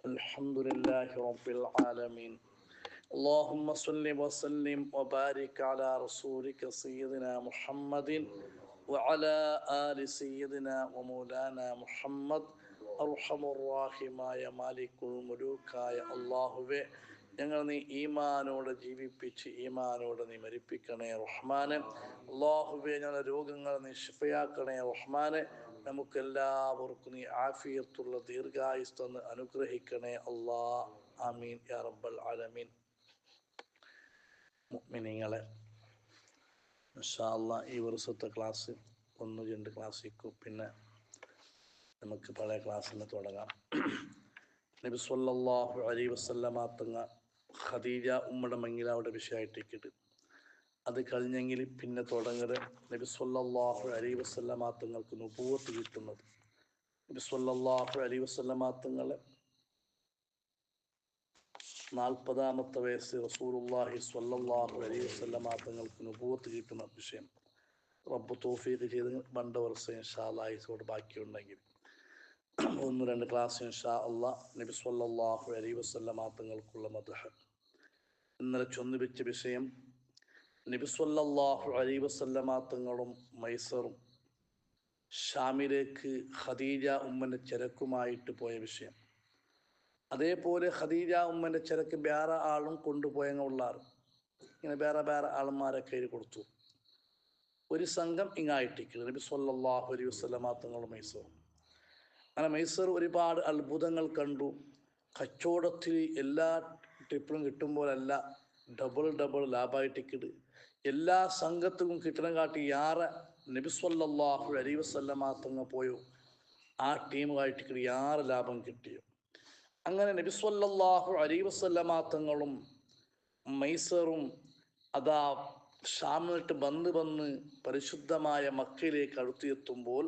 الحمد لله رب العالمين. اللهم صل وسلم وبارك على رسولك سيدنا محمد وعلى آل سيدنا ومولانا محمد. അർഹമുർറാഹിമായ മാലിക്കുൽ മുലൂക്കായ അല്ലാഹുവേ, ഞങ്ങൾ നീ ഈമാനോടെ ജീവിപ്പിച്ച് ഈമാനോടെ നീ മരിപ്പിക്കണേ റഹ്മാനെ. അല്ലാഹുവേ, ഞങ്ങളുടെ രോഗങ്ങൾ നീ ശിഫയാക്കണേ റഹ്മാനെ. നമുക്കെല്ലാവർക്കും നീ ആഫിയത്തുള്ള ദീർഘായുസ് തന്ന് അനുഗ്രഹിക്കണേ അല്ലാ. ആമീൻ യാ റബ്ബൽ ആലമീൻ. മുഅ്മിനീങ്ങളെ, ഇൻഷാ അല്ലാഹ് ഈ വർഷത്തെ ക്ലാസ് 1-2 ക്ലാസ്സിക്കും പിന്നെ നമുക്ക് പഴയ ക്ലാസ്സിൽ നിന്ന് തുടങ്ങാം. നബി സല്ലല്ലാഹു അലൈഹി വസല്ലമ തങ്ങ ഖദീജ ഉമ്മയുടെ മംഗിലാവിടെ വിഷയമായിട്ടിട്ട് അത് കഴിഞ്ഞെങ്കിൽ പിന്നെ തുടങ്ങുന്നത് നബി സല്ലല്ലാഹു അലൈഹി വസല്ലമ തങ്ങൾക്ക് നുബുവത്ത് കിട്ടുന്നത്. നബി സല്ലല്ലാഹു അലൈഹി വസല്ലമ തങ്ങളെ 40-ാമത്തെ വയസ്സ് റസൂലുള്ളാഹി സ്വല്ലല്ലാഹു അലൈഹി വസല്ലമ തങ്ങൾക്ക് നുബുവത്ത് കിട്ടുന്ന വിഷയം റബ്ബ് തൗഫീഖ് ചെയ്ത് പണ്ട് വർഷം ഇൻഷാ അല്ലാഹ് ഇതോട് ബാക്കിയുണ്ടെങ്കിൽ 1-2 ക്ലാസ് ഇൻഷാ അല്ലാഹ് നബി സല്ലല്ലാഹു അലൈഹി വസല്ലമ തങ്ങൾക്കുള്ള മദ്ഹ്. ഇന്നലെ ചൊന്നുവെച്ച വിഷയം നബി സല്ലല്ലാഹു അലൈഹി വസല്ലമ തങ്ങളും മൈസറും ഷാമിലേക്ക് ഖദീജ ഉമ്മൻ്റെ ചരക്കുമായിട്ട് പോയ വിഷയം. അതേപോലെ ഖദീജ ഉമ്മൻ്റെ ചരക്ക് വേറെ ആളും കൊണ്ടുപോയുള്ളാറ്. ഇങ്ങനെ വേറെ വേറെ ആൾമാരെ കയ്യിൽ കൊടുത്തു. ഒരു സംഘം ഇങ്ങായിട്ടിരിക്കുന്നത് നബി സല്ലല്ലാഹു അലൈഹി വസല്ലമ തങ്ങളും മൈസറും. അങ്ങനെ മൈസർ ഒരുപാട് അത്ഭുതങ്ങൾ കണ്ടു. കച്ചവടത്തിൽ എല്ലാ ട്രിപ്പിലും കിട്ടുമ്പോഴല്ല, ഡബിൾ ലാഭമായിട്ടിക്കിട് എല്ലാ സംഘത്തിലും കിട്ടണം കാട്ടി യാറെ നബി സല്ലല്ലാഹു അലൈഹി വസല്ലമ തങ്ങൾ പോയോ ആ ടീമുമായിട്ടിക്കിട് യാറെ ലാഭം കിട്ടിയോ. അങ്ങനെ നബി സല്ലല്ലാഹു അലൈഹി വസല്ലമ തങ്ങളും മൈസറും അതാ ഷാമിട്ട് വന്ന് പരിശുദ്ധമായ മക്കയിലേക്ക് അടുത്തെത്തുമ്പോൾ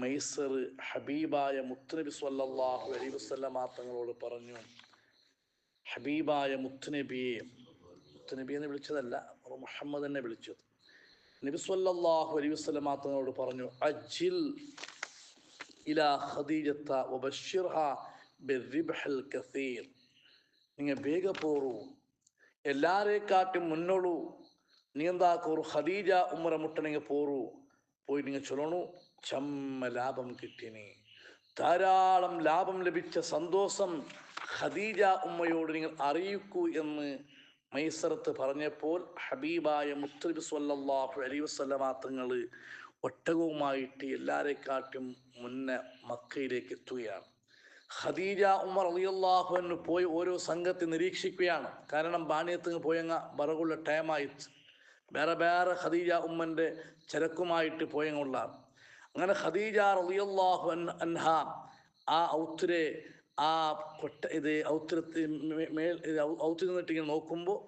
മൈസർ ഹബീബായ മുത്തുനബി സല്ലല്ലാഹു അലൈഹി വസല്ലമ തങ്ങളോട് പറഞ്ഞു, ഹബീബായ മുത്തുനബിയെ, മുത്തുനബി എന്ന് വിളിച്ചതല്ല, മുഹമ്മദ് എന്നെ വിളിച്ചത്. നബി സല്ലല്ലാഹു അലൈഹി വസല്ലമ തങ്ങളോട് പറഞ്ഞു, അജ്ജിൽ ഇലാ ഖദീജത വബശ്ശിർഹാ ബിർരിബ്ഹിൽ കസീർ. നിങ്ങൾ വേഗ പോറൂ, എല്ലാരെക്കാട്ടും മുന്നോളൂ, നീ എന്താക്കൂ ഖദീജ ഉമ്മറ മുട്ടണെങ്കിൽ പോറൂ, പോയി നിങ്ങൾ ചൊല്ലണു ചമ്മ ലാഭം കിട്ടിനി, ധാരാളം ലാഭം ലഭിച്ച സന്തോഷം ഖദീജ ഉമ്മയോട് നിങ്ങൾ അറിയിക്കൂ എന്ന് മൈസറത്ത് പറഞ്ഞപ്പോൾ ഹബീബായ മുത്തുനബി സ്വല്ലല്ലാഹു അലൈഹി വസല്ലമ തങ്ങൾ ഒട്ടകവുമായിട്ട് എല്ലാരെക്കാട്ടും മുന്നേ മക്കയിലേക്ക് എത്തുകയാണ്. ഖദീജ ഉമ്മർ റളിയല്ലാഹു അൻഹു പോയി ഓരോ സംഘത്തെ നിരീക്ഷിക്കുകയാണ്. കാരണം ബാണിയത്തിന് പോയങ്ങ ബറകുള്ള ടൈമായിട്ട് വേറെ വേറെ ഖദീജ ഉമ്മൻ്റെ ചരക്കുമായിട്ട് പോയങ്ങുള്ളാണ്. അങ്ങനെ ഖദീജ റളിയല്ലാഹു അൻഹ ആ ഔത്തിരെ ആ ഇത് ഔത്തിൽ നിന്നിട്ട് ഇങ്ങനെ നോക്കുമ്പോൾ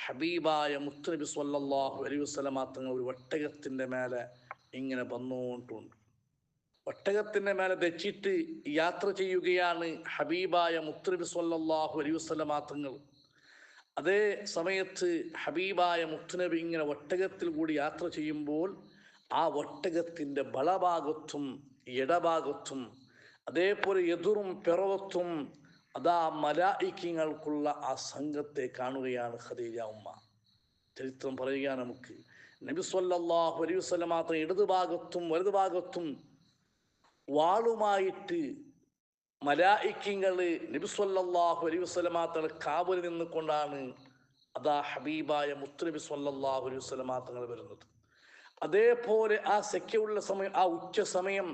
ഹബീബായ മുത്തുനബി സ്വല്ലല്ലാഹു അലൈഹി വസല്ലമ തങ്ങൾ ഒരു ഒട്ടകത്തിൻ്റെ മേലെ ഇങ്ങനെ വന്നുകൊണ്ടുണ്ട്. ഒട്ടകത്തിൻ്റെ മേലെ വെച്ചിട്ട് യാത്ര ചെയ്യുകയാണ് ഹബീബായ മുത്തുനബി സ്വല്ലല്ലാഹു അലൈഹി വസല്ലമ തങ്ങൾ. അതേ സമയത്ത് ഹബീബായ മുത്തുനബി ഇങ്ങനെ ഒട്ടകത്തിൽ കൂടി യാത്ര ചെയ്യുമ്പോൾ ആ ഒട്ടകത്തിൻ്റെ വളഭാഗത്തും ഇടഭാഗത്തും അതേപോലെ എതിറും പിറവത്തും അതാ മലായിക്കങ്ങൾക്കുള്ള ആ സംഘത്തെ കാണുകയാണ് ഖദീജ ഉമ്മ. ചരിത്രം പറയുകയാണ് നമുക്ക്. നബി സല്ലല്ലാഹു അലൈഹി വസല്ലമ ഇടതുഭാഗത്തും വലതുഭാഗത്തും വാളുമായിട്ട് മലായിക്കങ്ങള് നബി സല്ലല്ലാഹു അലൈഹി വസല്ലമ തങ്ങൾ കാവൽ നിന്നുകൊണ്ടാണ് അതാ ഹബീബായ മുത്തുനബി സല്ലല്ലാഹു അലൈഹി വസല്ലമ തങ്ങൾ വരുന്നത്. അതേപോലെ ആ സെക്കയുള്ള സമയം, ആ ഉച്ച സമയം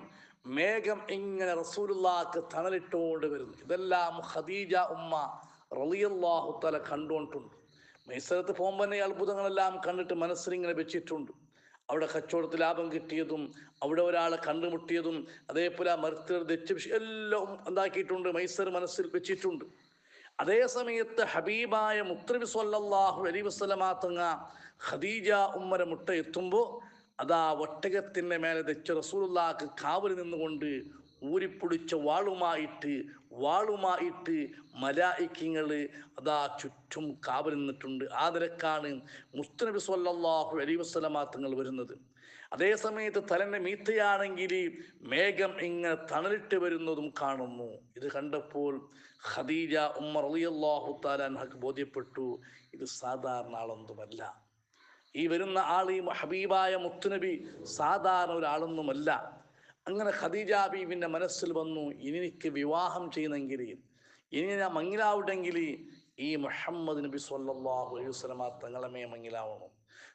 മേഘം ഇങ്ങനെ റസൂലുള്ളാഹിക്ക് തണലിട്ടുകൊണ്ട് വരുന്നു. ഇതെല്ലാം ഖദീജ ഉമ്മ റളിയല്ലാഹു തആല കണ്ടുകൊണ്ടുണ്ട്. മൈസറത്ത് പോകുമ്പോൾ തന്നെ അത്ഭുതങ്ങളെല്ലാം കണ്ടിട്ട് മനസ്സിലിങ്ങനെ വെച്ചിട്ടുണ്ട്. അവിടെ കച്ചവടത്തിൽ ലാഭം കിട്ടിയതും അവിടെ ഒരാളെ കണ്ടുമുട്ടിയതും അതേപോലെ ആ മരത്തിൽ തെച്ച് എല്ലാം എന്താക്കിയിട്ടുണ്ട്, മൈസർ മനസ്സിൽ വെച്ചിട്ടുണ്ട്. അതേ സമയത്ത് ഹബീബായ മുത്തുനബി സ്വല്ലല്ലാഹു അലൈഹി വസല്ലമ തങ്ങ ഖദീജ ഉമ്മര മുട്ട എത്തുമ്പോൾ അതാ ഒട്ടകത്തിൻ്റെ മേലെ തെച്ച് റസൂലുള്ളാഹിക്ക് കാവൽ നിന്നുകൊണ്ട് ഊരിപ്പൊടിച്ച വാളുമായിട്ട് മലായിക്കങ്ങൾ അതാ ചുറ്റും കാവൽ നിന്നിട്ടുണ്ട്. ആ നിലക്കാണ് മുത്തുനബി സ്വല്ലല്ലാഹു അലൈഹി വസല്ലമ തങ്ങൾ വരുന്നത്. അതേ സമയത്ത് തലന്റെ മീത്തയാണെങ്കിൽ മേഘം ഇങ്ങനെ തണലിട്ട് വരുന്നതും കാണുന്നു. ഇത് കണ്ടപ്പോൾ ഖദീജ ഉമ്മ റളിയല്ലാഹു തആല അൻഹക്ക് ബോധ്യപ്പെട്ടു, ഇത് സാധാരണ ആളൊന്നുമല്ല. ഈ വരുന്ന ആൾ ഈ ഹബീബായ മുത്തുനബി സാധാരണ ഒരാളൊന്നുമല്ല. അങ്ങനെ ഖദീജ ബീവിന്റെ മനസ്സിൽ വന്നു, ഇനി എനിക്ക് വിവാഹം ചെയ്യുന്നെങ്കിൽ, ഇനി ഞാൻ മങ്ങിലാവുണ്ടെങ്കിൽ ഈ മുഹമ്മദ് നബി സ്വല്ലല്ലാഹു അലൈഹി വസല്ലമ തങ്ങളമേ മങ്ങിലാവണം.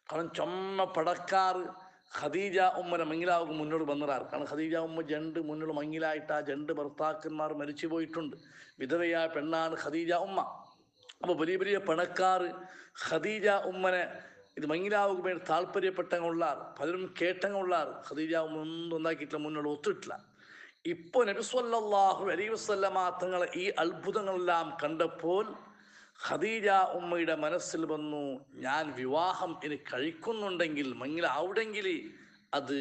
കാരണം ചൊമ്മ പടക്കാറ് ഖദീജ ഉമ്മനെ മങ്ങിലാവുക മുന്നോട്ട് വന്നതാണ്. കാരണം ഖദീജ ഉമ്മ ജണ്ട് മുന്നോട്ട് മങ്ങിലായിട്ട് ആ ജണ്ട് ഭർത്താക്കന്മാർ മരിച്ചു പോയിട്ടുണ്ട്. വിധവയായ പെണ്ണാണ് ഖദീജ ഉമ്മ. അപ്പോൾ വലിയ വലിയ പണക്കാർ ഖദീജ ഉമ്മനെ ഇത് മങ്ങിലാവുക വേണ്ടി താല്പര്യപ്പെട്ടങ്ങളുള്ളാർ, പലരും കേട്ടങ്ങളുള്ളാർ. ഖദീജ ഉമ്മ ഒന്നും ഉണ്ടാക്കിയിട്ടില്ല, മുന്നോട്ട് ഒത്തിട്ടില്ല. ഇപ്പോൾ നബി സ്വല്ലല്ലാഹു അലൈഹി വസല്ലമ തങ്ങളെ ഈ അത്ഭുതങ്ങളെല്ലാം കണ്ടപ്പോൾ ഖദീജ ഉമ്മയുടെ മനസ്സിൽ വന്നു, ഞാൻ വിവാഹം ഇനി കഴിക്കുന്നുണ്ടെങ്കിൽ മങ്ങിലാവുടെങ്കിൽ അത്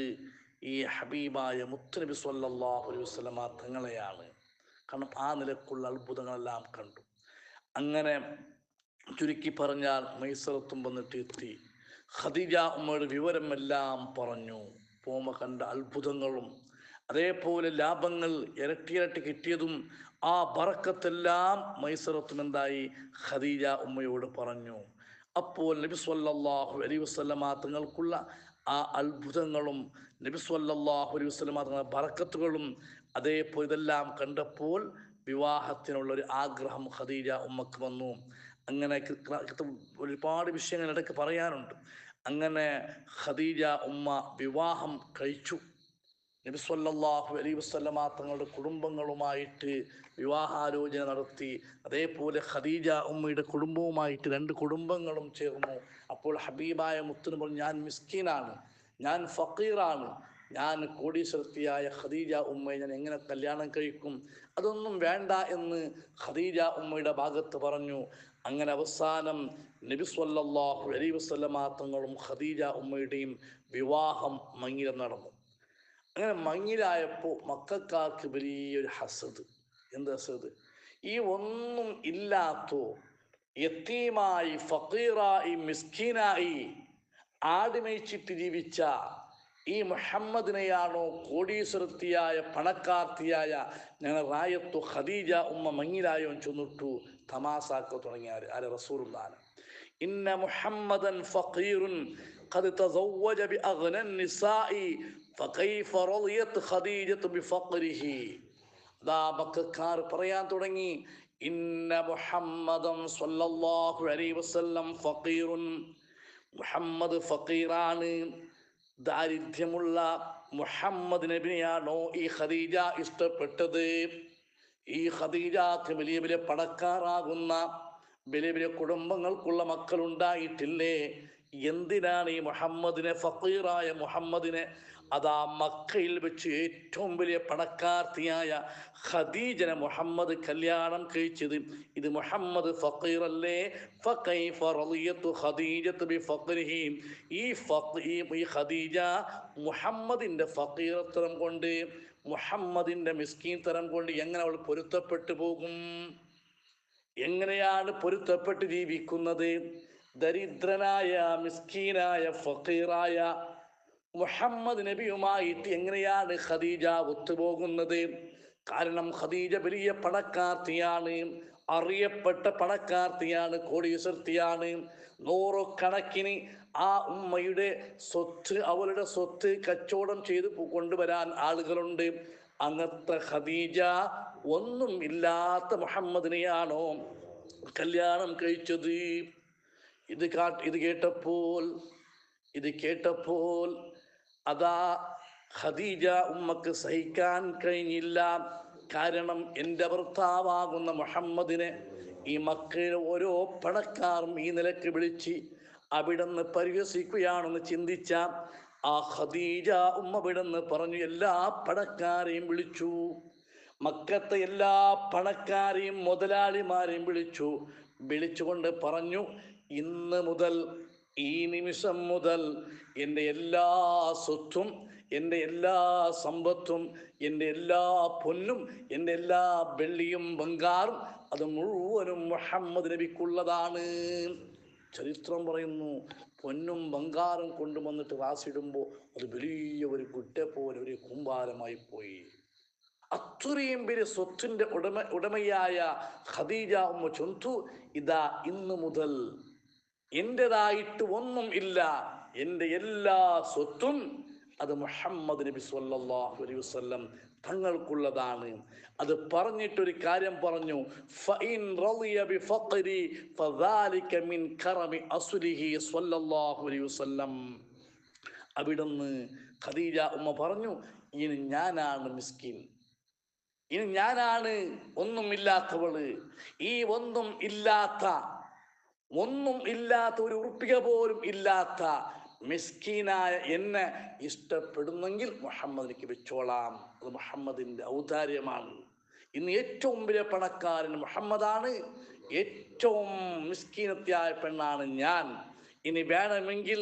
ഈ ഹബീബായ മുത്തുനബി സ്വല്ലല്ലാഹു അലൈഹി വസല്ലമ തങ്ങളെയാണ്. കാരണം ആ നിലക്കുള്ള അത്ഭുതങ്ങളെല്ലാം കണ്ടു. അങ്ങനെ ചുരുക്കി പറഞ്ഞാൽ മൈസറത്തും വന്നിട്ട് എത്തി. ഖദീജ ഉമ്മയുടെ വിവരമെല്ലാം പറഞ്ഞു. പോമ കണ്ട അത്ഭുതങ്ങളും അതേപോലെ ലാഭങ്ങൾ ഇരട്ടി കിട്ടിയതും ആ ബറക്കത്തെല്ലാം മൈസറത്തും എന്തായി ഖദീജ ഉമ്മയോട് പറഞ്ഞു. അപ്പോൾ നബി സ്വല്ലല്ലാഹു അലൈഹി വസല്ലമ തങ്ങൾക്കുള്ള ആ അത്ഭുതങ്ങളും നബി സ്വല്ലല്ലാഹു അലൈഹി വസല്ലമ തങ്ങളുടെ ബറക്കത്തുകളും അതേപോലെ ഇതെല്ലാം കണ്ടപ്പോൾ വിവാഹത്തിനുള്ള ഒരു ആഗ്രഹം ഖദീജ ഉമ്മക്ക് വന്നു. അങ്ങനെ ഒരുപാട് വിഷയങ്ങൾ ഇടയ്ക്ക് പറയാനുണ്ട്. അങ്ങനെ ഖദീജ ഉമ്മ വിവാഹം കഴിച്ചു. നബി സ്വല്ലല്ലാഹു അലൈഹി വസല്ലമ തങ്ങളുടെ കുടുംബങ്ങളുമായിട്ട് വിവാഹാലോചന നടത്തി. അതേപോലെ ഖദീജ ഉമ്മയുടെ കുടുംബവുമായിട്ട് രണ്ട് കുടുംബങ്ങളും ചേർന്നു. അപ്പോൾ ഹബീബായ മുത്തുന് പറഞ്ഞു, ഞാൻ മിസ്കീനാണ്, ഞാൻ ഫക്കീറാണ്, ഞാൻ കോടീശ്വരത്തിയായ ഖദീജ ഉമ്മയെ ഞാൻ എങ്ങനെ കല്യാണം കഴിക്കും? അതൊന്നും വേണ്ട എന്ന് ഖദീജ ഉമ്മയുടെ ഭാഗത്ത് പറഞ്ഞു. അങ്ങനെ അവസാനം നബി സ്വല്ലല്ലാഹു അലൈഹി വസല്ലമ തങ്ങളും ഖദീജ ഉമ്മയുടെയും വിവാഹം മങ്ങില നടന്നു. അങ്ങനെ മങ്ങിലായപ്പോൾ മക്കൾക്കാർക്ക് വലിയൊരു ഹസദ്. എന്ത് ഹസദ്? ഈ ഒന്നും ഇല്ലാത്തോ യത്തീമായി ഫക്കീറായി മിസ്കീനായി ആടുമേച്ചിട്ട് ജീവിച്ച ഈ മുഹമ്മദിനെയാണോ കോടീശ്വരത്തിയായ പണക്കാർത്തിയായ ഞങ്ങൾ റായത്തു ഖദീജ ഉമ്മ മങ്ങിലായോ ചെന്നിട്ടു തമാസാക്ക തുടങ്ങിയാൽ ആര്? റസൂലുള്ളാഹി. ഇന്ന മുഹമ്മദൻ ഫഖീറുൻ ഖദ് തസവ്വജ ബിഅഗ്ന നിസാഇ ഫകൈഫ റളിയത് ഖദീജതു ബിഫഖ്രിഹി. ദാ മക്കക്കാർ പറയാൻ തുടങ്ങി, ഇന്ന മുഹമ്മദൻ സ്വല്ലല്ലാഹു അലൈഹി വസല്ലം ഫഖീറുൻ, മുഹമ്മദ് ഫഖീറാണ്. ദാരിദ്ര്യമുള്ള മുഹമ്മദ് നബിയെയാണോ ഈ ഖദീജ ഇഷ്ടപ്പെട്ടത്? ഈ ഖദീജക്ക് വലിയ വലിയ പണക്കാരാകുന്ന വലിയ വലിയ കുടുംബങ്ങൾക്കുള്ള മക്കളുണ്ടായിട്ടില്ലേ? എന്തിനാണ് ഈ മുഹമ്മദിനെ, ഫഖീറായ മുഹമ്മദിനെ, അതാ മക്കയിൽ വെച്ച് ഏറ്റവും വലിയ പണക്കാർത്തിയായ ഖദീജനെ മുഹമ്മദ് കല്യാണം കഴിച്ചത്? ഇത് മുഹമ്മദ് ഫഖീറല്ലേ? ഫകൈഫ റളിയതു ഖദീജതു ബിഫഖ്രിഹി. ഈ ഖദീജ മുഹമ്മദിന്റെ ഫഖീറത്തരം കൊണ്ട്, മുഹമ്മദിന്റെ മിസ്കീൻ തരം കൊണ്ട് എങ്ങനെ അവൾ പൊരുത്തപ്പെട്ടു പോകും? എങ്ങനെയാണ് പൊരുത്തപ്പെട്ട് ജീവിക്കുന്നത്? ദരിദ്രനായ മിസ്കീനായ ഫഖീറായ മുഹമ്മദ് നബിയുമായിട്ട് എങ്ങനെയാണ് ഖദീജ ഒത്തുപോകുന്നത്? കാരണം ഖദീജ വലിയ പണക്കാർത്തിയാണ്, അറിയപ്പെട്ട പണക്കാർത്തിയാണ്, കോടീശ്വരത്തിയാണ്. നൂറുകണക്കിന് ആ ഉമ്മയുടെ സ്വത്ത്, അവളുടെ സ്വത്ത് കച്ചവടം ചെയ്ത് കൊണ്ടുവരാൻ ആളുകളുണ്ട്. അങ്ങനത്തെ ഖദീജ ഒന്നും ഇല്ലാത്ത മുഹമ്മദിനെയാണോ കല്യാണം കഴിച്ചത്? ഇത് കേട്ടപ്പോൾ അതാ ഖദീജ ഉമ്മക്ക് സഹിക്കാൻ കഴിഞ്ഞില്ല. കാരണം എൻ്റെ ഭർത്താവാകുന്ന മുഹമ്മദിനെ ഈ മക്കയിലെ ഓരോ പണക്കാരും ഈ നിലക്ക് വിളിച്ച് അവിടുന്ന് പരിഹസിക്കുകയാണെന്ന് ചിന്തിച്ച ആ ഖദീജ ഉമ്മ അവിടുന്ന് പറഞ്ഞു, എല്ലാ പണക്കാരെയും വിളിച്ചു, മക്കത്തെ എല്ലാ പണക്കാരെയും മുതലാളിമാരെയും വിളിച്ചുകൊണ്ട് പറഞ്ഞു, ഇന്ന് മുതൽ, ഈ നിമിഷം മുതൽ എൻ്റെ എല്ലാ സ്വത്തും, എൻ്റെ എല്ലാ സമ്പത്തും, എൻ്റെ എല്ലാ പൊന്നും, എൻ്റെ എല്ലാ വെള്ളിയും ബംഗാറും അത് മുഴുവനും മുഹമ്മദ് നബിക്കുള്ളതാണ്. ചരിത്രം പറയുന്നു, പൊന്നും ബംഗാറും കൊണ്ടുവന്നിട്ട് റാസിടുമ്പോൾ അത് വലിയ ഒരു കുറ്റ പോലെ ഒരു കൂമ്പാരമായി പോയി. അത്രയും വലിയ സ്വത്തിന്റെ ഉടമയായ ഖദീജ ഉമ്മ ചൊന്തു, ഇതാ ഇന്നു മുതൽ എന്റേതായിട്ട് ഒന്നും ഇല്ല, എൻ്റെ എല്ലാ സ്വത്തും അത് മുഹമ്മദ് നബി സ്വല്ലല്ലാഹു അലൈഹി വസല്ലം തങ്ങൾക്കുള്ളതാണ്. അത് പറഞ്ഞിട്ടൊരു കാര്യം പറഞ്ഞു, ഫഇൻ റളിയ ബിഫഖരി ഫദാലിക മിൻ കറമി അസ്ലിഹി സ്വല്ലല്ലാഹു അലൈഹി വസല്ലം. അവിടുന്ന് ഖദീജ ഉമ്മ പറഞ്ഞു, ഇനി ഞാനാണ് മിസ്കിൻ, ഇനി ഞാനാണ് ഒന്നുമില്ലാത്തവള്. ഈ ഒന്നും ഇല്ലാത്ത ഒരു ഉറുപ്പിക പോലും ഇല്ലാത്ത മിസ്കീനായ എന്നെ ഇഷ്ടപ്പെടുന്നെങ്കിൽ മുഹമ്മദിലേക്ക് വെച്ചോളാം. അത് മുഹമ്മദിന്റെ ഔദാര്യമാണ്. ഇന്ന് ഏറ്റവും വലിയ പണക്കാരൻ മുഹമ്മദാണ്, ഏറ്റവും മിസ്കീനത്യായ പെണ്ണാണ് ഞാൻ. ഇനി വേണമെങ്കിൽ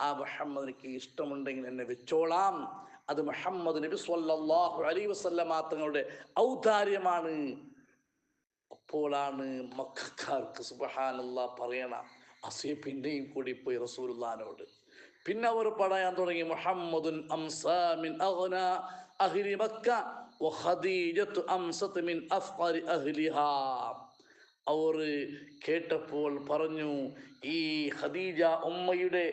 ആ മുഹമ്മദിലേക്ക് ഇഷ്ടമുണ്ടെങ്കിൽ എന്നെ വെച്ചോളാം. അത് മുഹമ്മദ് നബി സ്വല്ലല്ലാഹു അലൈഹി വസല്ലമ തങ്ങളുടെ ഔദാര്യമാണ്. അപ്പോഴാണ് മക്കക്കാർക്ക് സുബ്ഹാനല്ലാഹ് പറയണം, അസീ പിന്നെയും കൂടി പോയി റസൂലുള്ളാഹിനോട്. പിന്നെ അവർ പറയാൻ തുടങ്ങി, മുഹമ്മദുൻ അംസാ മിൻ അഗ്നാ അഹ്ലി മക്ക വഖദീജത്തു അംസത് മിൻ അഫ്ഖരി അഹ്ലിഹാ. അവർ കേട്ടപ്പോൾ പറഞ്ഞു, ഈ ഖദീജ ഉമ്മയുടെ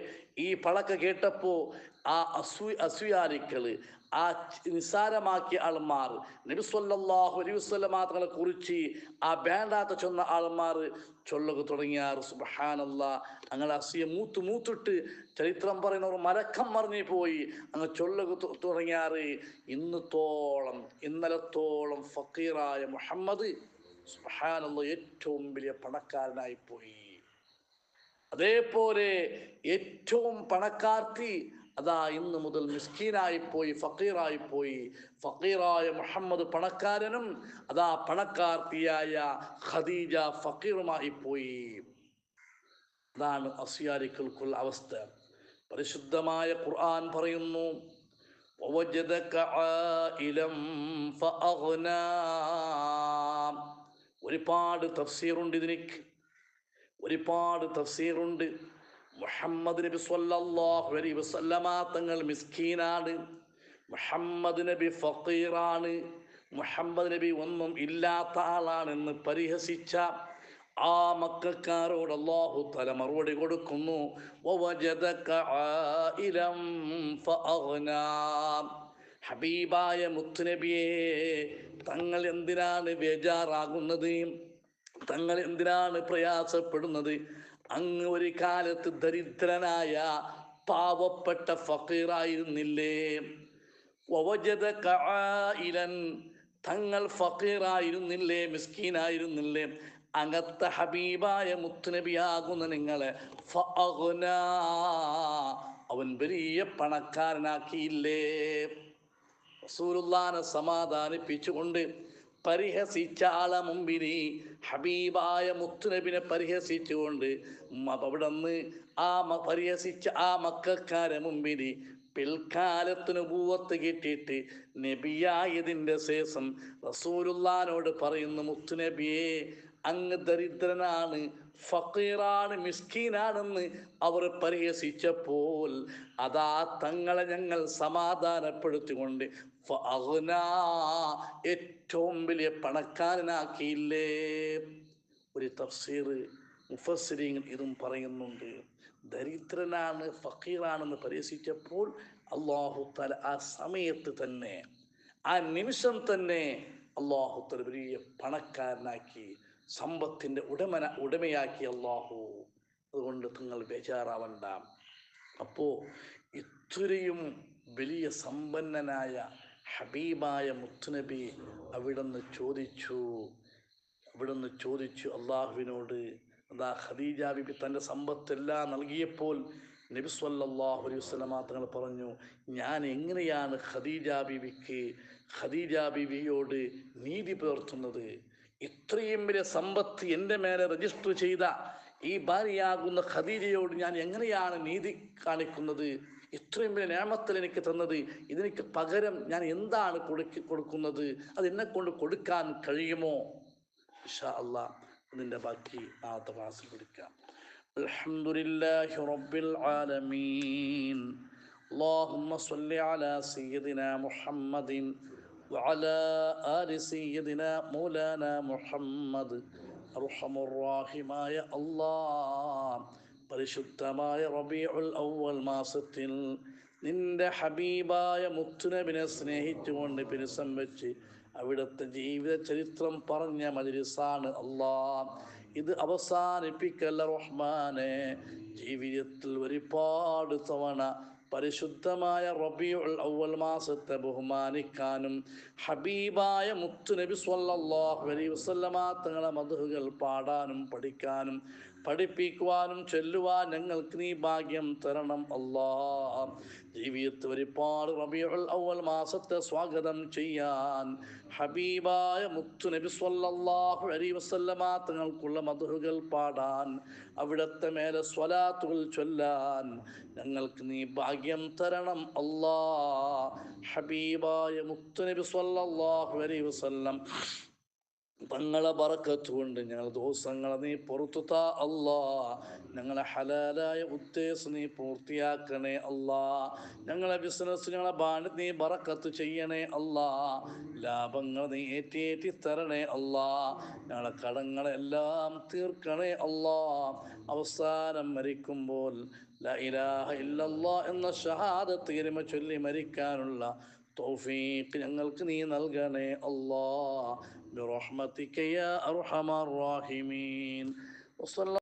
ഈ പളക്ക കേട്ടപ്പോ ആ അസൂയാരിക്കള്, ആ നിസാരമാക്കിയ ആൾമാർ, നബി സ്വല്ലല്ലാഹു അലൈഹി വസല്ലമ തങ്ങളെ കുറിച്ച് ആ വേണ്ടാത്ത ചൊന്ന ആൾമാർ ചൊല്ലുക തുടങ്ങിയാർ. സുബ്ഹാനല്ലാഹ്, അങ്ങനെ അസൂയ മൂത്തിട്ട് ചരിത്രം പറയുന്നവർ മലക്കം മറിഞ്ഞു പോയി. അങ്ങ് ചൊല്ലുക തുടങ്ങിയാറ്, ഇന്നലത്തോളം ഫക്കീറായ മുഹമ്മദ് സുബ്ഹാനല്ലാഹ് ഏറ്റവും വലിയ പണക്കാരനായി പോയി. അതേപോലെ ഏറ്റവും പണക്കാർത്തി അതാ ഇന്ന് മുതൽ മിസ്കീനായി പോയി, ഫക്കീറായി പോയി. ഫക്കീറായ മുഹമ്മദ് പണക്കാരനും അതാ പണക്കാർത്തിയായ ഖദീജ ഫക്കീറുമായി പോയി. അതാണ് അസ്യാരികൾക്കുള്ള അവസ്ഥ. പരിശുദ്ധമായ ഖുർആൻ പറയുന്നു, വവജദക ആയിലം ഫഅഗ്നാ. ഒരുപാട് തഫ്സീറുണ്ട് ഇതിലേക്ക്, ഒരുപാട് തഫ്സീറുണ്ട്. മുഹമ്മദ് നബി സ്വല്ലല്ലാഹു അലൈഹി വസല്ലമ തങ്ങൾ മിസ്കീനാണ്, മുഹമ്മദ് നബി ഫഖീറാണ്, മുഹമ്മദ് നബി ഒന്നും ഇല്ലാത്ത ആളാണെന്ന് പരിഹസിച്ച ആ മക്കക്കാരോട് അല്ലാഹു തആല മറുപടി കൊടുക്കുന്നു, വവജദക ആയിലം ഫഅഗ്നാ. ഹബീബായ മുത്തുനബിയെ, തങ്ങൾ എന്തിനാണ് ബേജാറാകുന്നത്, തങ്ങൾ എന്തിനാണ് പ്രയാസപ്പെടുന്നത്? അങ്ങ് ഒരു കാലത്ത് ദരിദ്രനായ പാവപ്പെട്ട ഫഖീറായിരുന്നില്ലേ? വവജദക ആയിലൻ, തങ്ങൾ ഫഖീറായിരുന്നില്ലേ, മിസ്കീനായിരുന്നില്ലേ? അങ്ങത്തെ ഹബീബായ മുത്തുനബിയാകുന്ന നിങ്ങളെ ഫഅഗ്നാ, അവൻ വലിയ പണക്കാരനാക്കിയില്ലേ? റസൂലുള്ളാഹിനെ സമാധാനിപ്പിച്ചുകൊണ്ട് പരിഹസിച്ച ആളെ മുമ്പിന്, ഹബീബായ മുത്തുനബിനെ പരിഹസിച്ചുകൊണ്ട് അവിടുന്ന് പരിഹസിച്ച ആ മക്കക്കാരെ മുമ്പിന് പിൽക്കാലത്ത് നുബുവത്ത് കിട്ടിയിട്ട് നബിയായതിൻ്റെ ശേഷം റസൂലുള്ളാഹിനോട് പറയുന്നു, മുത്തുനബിയെ, അങ്ങ് ദരിദ്രനാണ്, ഫഖീറാണ്, മിസ്കീനാണെന്ന് അവർ പരിഹസിച്ചപ്പോൾ അതാ തങ്ങളെ ഞങ്ങൾ സമാധാനപ്പെടുത്തിക്കൊണ്ട് ഫഅഗ്നാ, ഏറ്റവും വലിയ പണക്കാരനാക്കിയില്ലേ? ഒരു തഫ്സീർ മുഫസ്സിരീൻ ഇതും പറയുന്നുണ്ട്. ദരിദ്രനാണ്, ഫഖീറാണെന്ന് പരിഹസിച്ചപ്പോൾ അല്ലാഹു തആല ആ സമയത്ത് തന്നെ, ആ നിമിഷം തന്നെ അല്ലാഹു തആല വലിയ പണക്കാരനാക്കി, സമ്പത്തിന്റെ ഉടമയാക്കി അല്ലാഹു. അതുകൊണ്ട് നിങ്ങൾ ബേജാറാവണ്ട. അപ്പോ ഇത്രയും വലിയ സമ്പന്നനായ ഹബീബായ മുത്തുനബി അവിടുന്ന് ചോദിച്ചു അള്ളാഹുവിനോട്. അതാ ഖദീജ ബിബി തൻ്റെ സമ്പത്തെല്ലാം നൽകിയപ്പോൾ നബി സ്വല്ലല്ലാഹു അലൈഹി വസല്ലമ തങ്ങൾ പറഞ്ഞു, ഞാൻ എങ്ങനെയാണ് ഖദീജ ബിബിയോട് നീതി പുലർത്തുന്നത്? ഇത്രയും വലിയ സമ്പത്ത് എൻ്റെ മേലെ രജിസ്റ്റർ ചെയ്ത ഈ ഭാര്യയാകുന്ന ഖദീജയോട് ഞാൻ എങ്ങനെയാണ് നീതി കാണിക്കുന്നത്? ഇത്രയും വലിയ നിഅമത്തിൽ എനിക്ക് തന്നത്, ഇതിനൊക്കെ പകരം ഞാൻ എന്താണ് കൊടുക്കുന്നത്? അത് എന്നെ കൊണ്ട് കൊടുക്കാൻ കഴിയുമോ? ഇൻഷാ അല്ലാഹ് ഇതിൻ്റെ ബാക്കി നാളത്തെ ക്ലാസ്സിൽ പഠിക്കാം. അൽഹംദുലില്ലാഹി റബ്ബിൽ ആലമീൻ اللهم صل على سيدنا محمد وعلى آل سيدنا مولانا മുഹമ്മദ്. അർഹമുർറാഹിമായ അല്ലാഹ്, പരിശുദ്ധമായ റബീഉൽ അവ്വൽ മാസത്തിൽ നിന്റെ ഹബീബായ മുത്തുനബിനെ സ്നേഹിച്ചുകൊണ്ട് പിരിസം വെച്ച് അവിടുത്തെ ജീവിത ചരിത്രം പറഞ്ഞ മജ്‌ലിസാണ് അല്ലാഹ്. ഇത് അവസാനിപ്പിക്കല്ല റഹ്മാനെ. ജീവിതത്തിൽ ഒരുപാട് തവണ പരിശുദ്ധമായ റബീഉൽ അവ്വൽ മാസത്തെ ബഹുമാനിക്കാനും ഹബീബായ മുത്തുനബി സ്വല്ലല്ലാഹു അലൈഹി വസല്ലമ തങ്ങളുടെ മദ്ഹുകൾ പാടാനും പഠിക്കാനും പഠിപ്പിക്കുവാനും ചൊല്ലുവാൻ ഞങ്ങൾക്ക് നീ ഭാഗ്യം തരണം അല്ലാഹ്. ജീവിതത്തിൽ ഒരുപാട് റബീഉൽ അവ്വൽ മാസത്തെ സ്വാഗതം ചെയ്യാൻ ഹബീബായ മുത്തുനബി സ്വല്ലല്ലാഹു അലൈഹി വസല്ലമ തങ്ങൾക്കുള്ള മദ്ഹുകൾ പാടാൻ അവിടുത്തെ മേലെ സ്വലാത്തുകൾ ചൊല്ലാൻ ഞങ്ങൾക്ക് നീ ഭാഗ്യം തരണം അല്ലാഹ്. ഹബീബായ മുത്തുനബി സ്വല്ലല്ലാഹു അലൈഹി വസല്ലം തങ്ങളെ ബറക്കത്ത് കൊണ്ട് ഞങ്ങൾ ദിവസങ്ങളെ നീ പുറത്തു താ അല്ലാ. ഞങ്ങളെ ഹലാലായ ഉദ്ദേശം നീ പൂർത്തിയാക്കണേ അല്ലാ. ഞങ്ങളെ ബിസിനസ്, ഞങ്ങളെ ബാണ്ട് നീ ബറക്കത്ത് ചെയ്യണേ അല്ലാ. ലാഭങ്ങൾ നീ ഏറ്റി തരണേ അല്ലാ. ഞങ്ങളെ കടങ്ങളെല്ലാം തീർക്കണേ അല്ലാ. അവസാനം മരിക്കുമ്പോൾ ലാ ഇലാഹ ഇല്ലല്ലാഹ് എന്ന ഷഹാദത്ത് കലിമ ചൊല്ലി മരിക്കാനുള്ള തൗഫീഖ് ഞങ്ങൾക്ക് നീ നൽകണേ അല്ലാ. برحمتك يا أرحم الراحمين. وصلى